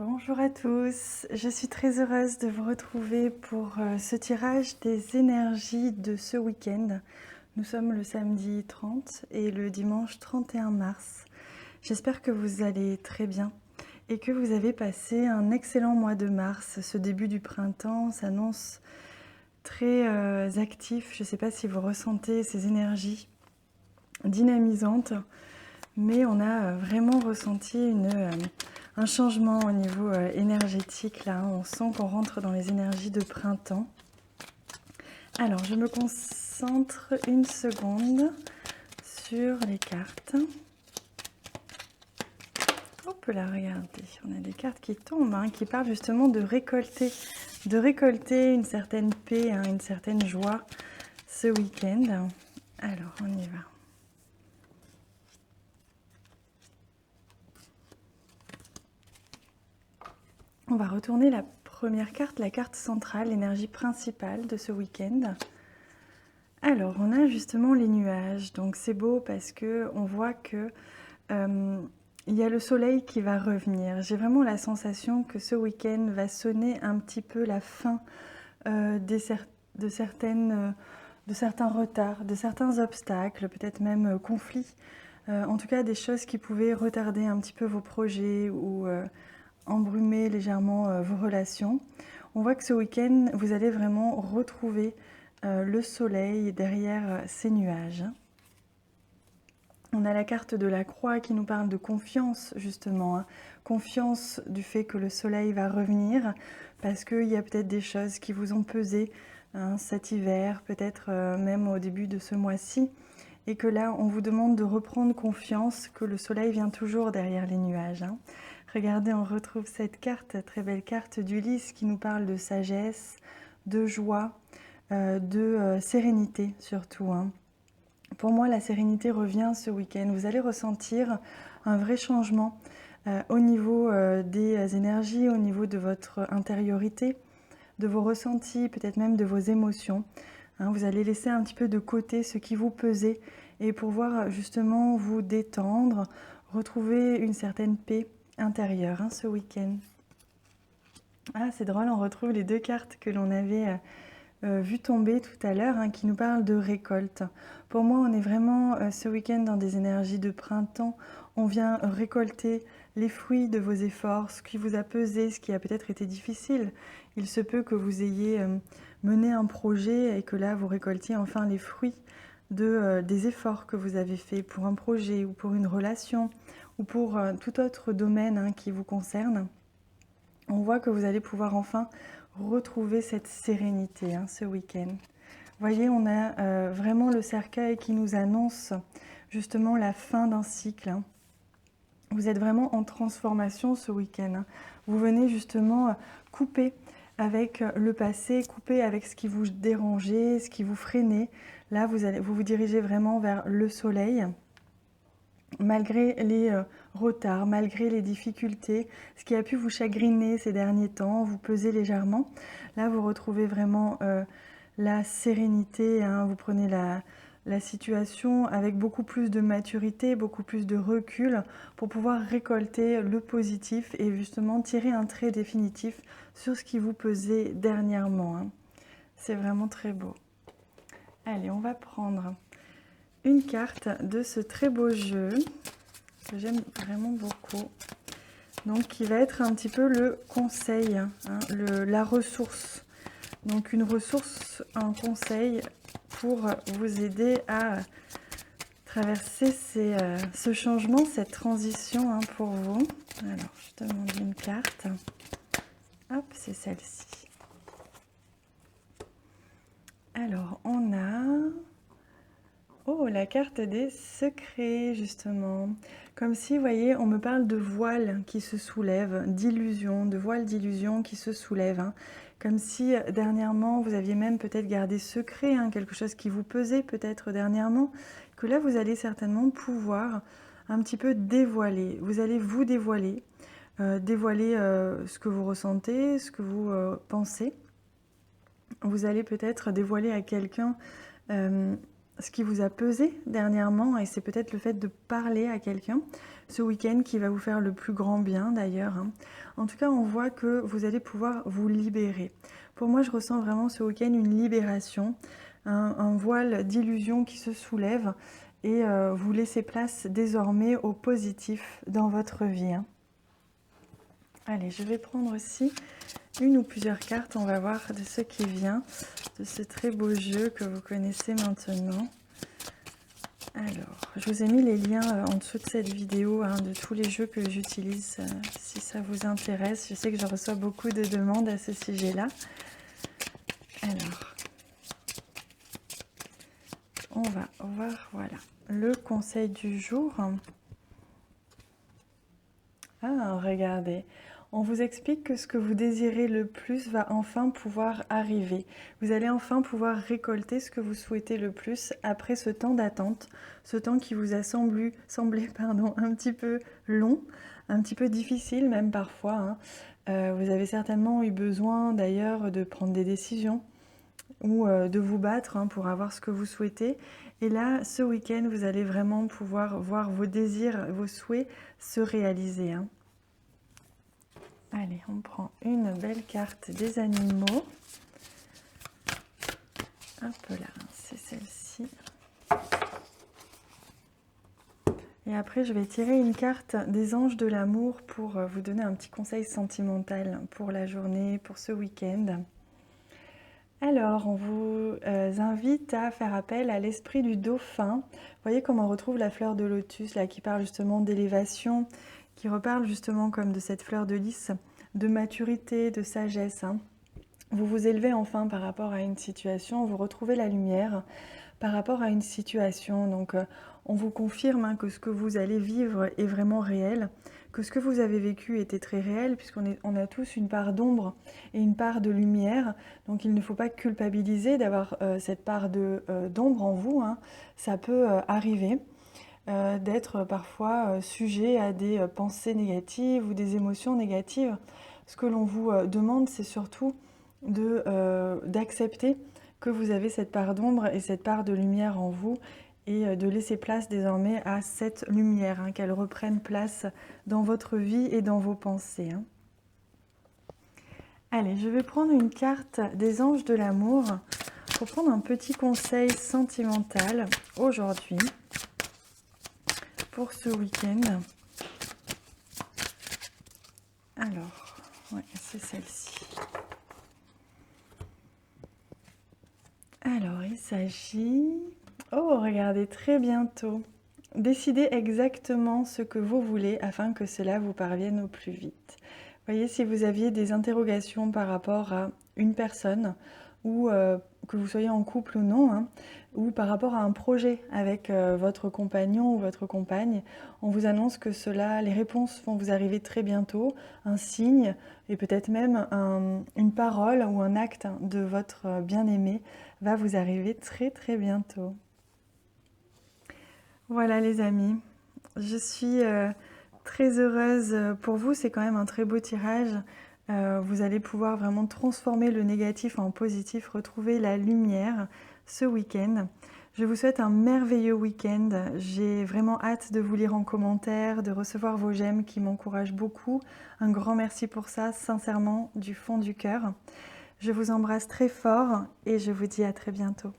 Bonjour à tous, je suis très heureuse de vous retrouver pour ce tirage des énergies de ce week-end. Nous sommes le samedi 30 et le dimanche 31 mars. J'espère que vous allez très bien et que vous avez passé un excellent mois de mars. Ce début du printemps s'annonce très actif. Je ne sais pas si vous ressentez ces énergies dynamisantes, mais on a vraiment ressenti un changement au niveau énergétique. Là, on sent qu'on rentre dans les énergies de printemps. Alors, je me concentre une seconde sur les cartes. Hop là, regardez, on a des cartes qui tombent, qui parlent justement de récolter une certaine paix, une certaine joie ce week-end. Alors, on y va. On va retourner la première carte, la carte centrale, l'énergie principale de ce week-end. Alors, on a justement les nuages, donc c'est beau parce que on voit que il y a le soleil qui va revenir. J'ai vraiment la sensation que ce week-end va sonner un petit peu la fin de certains retards, de certains obstacles, peut-être même conflits. En tout cas, des choses qui pouvaient retarder un petit peu vos projets ou embrumer légèrement vos relations. On voit que ce week-end, vous allez vraiment retrouver le soleil derrière ces nuages. On a la carte de la croix qui nous parle de confiance, justement. Confiance du fait que le soleil va revenir, parce qu'il y a peut-être des choses qui vous ont pesé cet hiver, peut-être même au début de ce mois-ci, et que là, on vous demande de reprendre confiance que le soleil vient toujours derrière les nuages. Regardez, on retrouve cette carte, très belle carte d'Ulysse qui nous parle de sagesse, de joie, de sérénité surtout. Pour moi, la sérénité revient ce week-end. Vous allez ressentir un vrai changement au niveau des énergies, au niveau de votre intériorité, de vos ressentis, peut-être même de vos émotions. Vous allez laisser un petit peu de côté ce qui vous pesait et pouvoir justement vous détendre, retrouver une certaine paix intérieure ce week-end. Ah, c'est drôle, on retrouve les deux cartes que l'on avait vu tomber tout à l'heure, qui nous parlent de récolte. Pour moi, on est vraiment ce week-end dans des énergies de printemps. On vient récolter les fruits de vos efforts, ce qui vous a pesé, ce qui a peut-être été difficile. Il se peut que vous ayez mené un projet et que là, vous récoltiez enfin les fruits des efforts que vous avez faits pour un projet ou pour une relation ou pour tout autre domaine qui vous concerne. On voit que vous allez pouvoir enfin retrouver cette sérénité ce week-end. Vous voyez, on a vraiment le cercueil qui nous annonce justement la fin d'un cycle. Vous êtes vraiment en transformation ce week-end. Vous venez justement couper avec le passé, couper avec ce qui vous dérangeait, ce qui vous freinait. Là, vous vous dirigez vraiment vers le soleil. Malgré les retards, malgré les difficultés, ce qui a pu vous chagriner ces derniers temps, vous peser légèrement, là vous retrouvez vraiment la sérénité, vous prenez la situation avec beaucoup plus de maturité, beaucoup plus de recul pour pouvoir récolter le positif et justement tirer un trait définitif sur ce qui vous pesait dernièrement. C'est vraiment très beau. Allez, on va prendre une carte de ce très beau jeu que j'aime vraiment beaucoup, donc qui va être un petit peu le conseil, la ressource, donc une ressource, un conseil pour vous aider à traverser ce changement, cette transition pour vous. Alors je demande une carte, hop, c'est celle-ci. Alors on a la carte des secrets, justement. Comme si, vous voyez, on me parle de voiles qui se soulèvent, d'illusions, de voiles d'illusions qui se soulèvent. Comme si, dernièrement, vous aviez même peut-être gardé secret, quelque chose qui vous pesait peut-être dernièrement, que là, vous allez certainement pouvoir un petit peu dévoiler. Vous allez vous dévoiler, dévoiler ce que vous ressentez, ce que vous pensez. Vous allez peut-être dévoiler à quelqu'un ce qui vous a pesé dernièrement, et c'est peut-être le fait de parler à quelqu'un ce week-end qui va vous faire le plus grand bien d'ailleurs. En tout cas, on voit que vous allez pouvoir vous libérer. Pour moi, je ressens vraiment ce week-end une libération, un voile d'illusion qui se soulève, et vous laissez place désormais au positif dans votre vie. Allez, je vais prendre aussi une ou plusieurs cartes, on va voir de ce qui vient de ce très beau jeu que vous connaissez maintenant. Alors, je vous ai mis les liens en dessous de cette vidéo de tous les jeux que j'utilise si ça vous intéresse. Je sais que je reçois beaucoup de demandes à ce sujet-là. Alors, on va voir, voilà, le conseil du jour. Ah, regardez. On vous explique que ce que vous désirez le plus va enfin pouvoir arriver. Vous allez enfin pouvoir récolter ce que vous souhaitez le plus après ce temps d'attente, ce temps qui vous a semblé un petit peu long, un petit peu difficile même parfois. Vous avez certainement eu besoin d'ailleurs de prendre des décisions ou de vous battre pour avoir ce que vous souhaitez. Et là, ce week-end, vous allez vraiment pouvoir voir vos désirs, vos souhaits se réaliser. Allez, on prend une belle carte des animaux. Hop là, c'est celle-ci. Et après, je vais tirer une carte des anges de l'amour pour vous donner un petit conseil sentimental pour la journée, pour ce week-end. Alors, on vous invite à faire appel à l'esprit du dauphin. Vous voyez comme on retrouve la fleur de lotus, là, qui parle justement d'élévation, qui reparle justement comme de cette fleur de lys, de maturité, de sagesse. Vous vous élevez enfin par rapport à une situation, vous retrouvez la lumière par rapport à une situation. Donc, on vous confirme que ce que vous allez vivre est vraiment réel, que ce que vous avez vécu était très réel, puisqu'on a tous une part d'ombre et une part de lumière. Donc, il ne faut pas culpabiliser d'avoir cette part d'ombre en vous. Ça peut arriver. D'être parfois sujet à des pensées négatives ou des émotions négatives. Ce que l'on vous demande, c'est surtout d'accepter que vous avez cette part d'ombre et cette part de lumière en vous, et de laisser place désormais à cette lumière, qu'elle reprenne place dans votre vie et dans vos pensées. Allez, je vais prendre une carte des anges de l'amour pour prendre un petit conseil sentimental aujourd'hui pour ce week-end. Alors, ouais, c'est celle-ci. Alors, il s'agit... Oh, regardez, très bientôt. Décidez exactement ce que vous voulez afin que cela vous parvienne au plus vite. Voyez, si vous aviez des interrogations par rapport à une personne, ou que vous soyez en couple ou non, ou par rapport à un projet avec votre compagnon ou votre compagne, on vous annonce que les réponses vont vous arriver très bientôt, un signe et peut-être même une parole ou un acte de votre bien-aimé va vous arriver très très bientôt. Voilà les amis, je suis très heureuse pour vous, c'est quand même un très beau tirage. Vous allez pouvoir vraiment transformer le négatif en positif, retrouver la lumière ce week-end. Je vous souhaite un merveilleux week-end. J'ai vraiment hâte de vous lire en commentaire, de recevoir vos j'aime qui m'encouragent beaucoup. Un grand merci pour ça, sincèrement, du fond du cœur. Je vous embrasse très fort et je vous dis à très bientôt.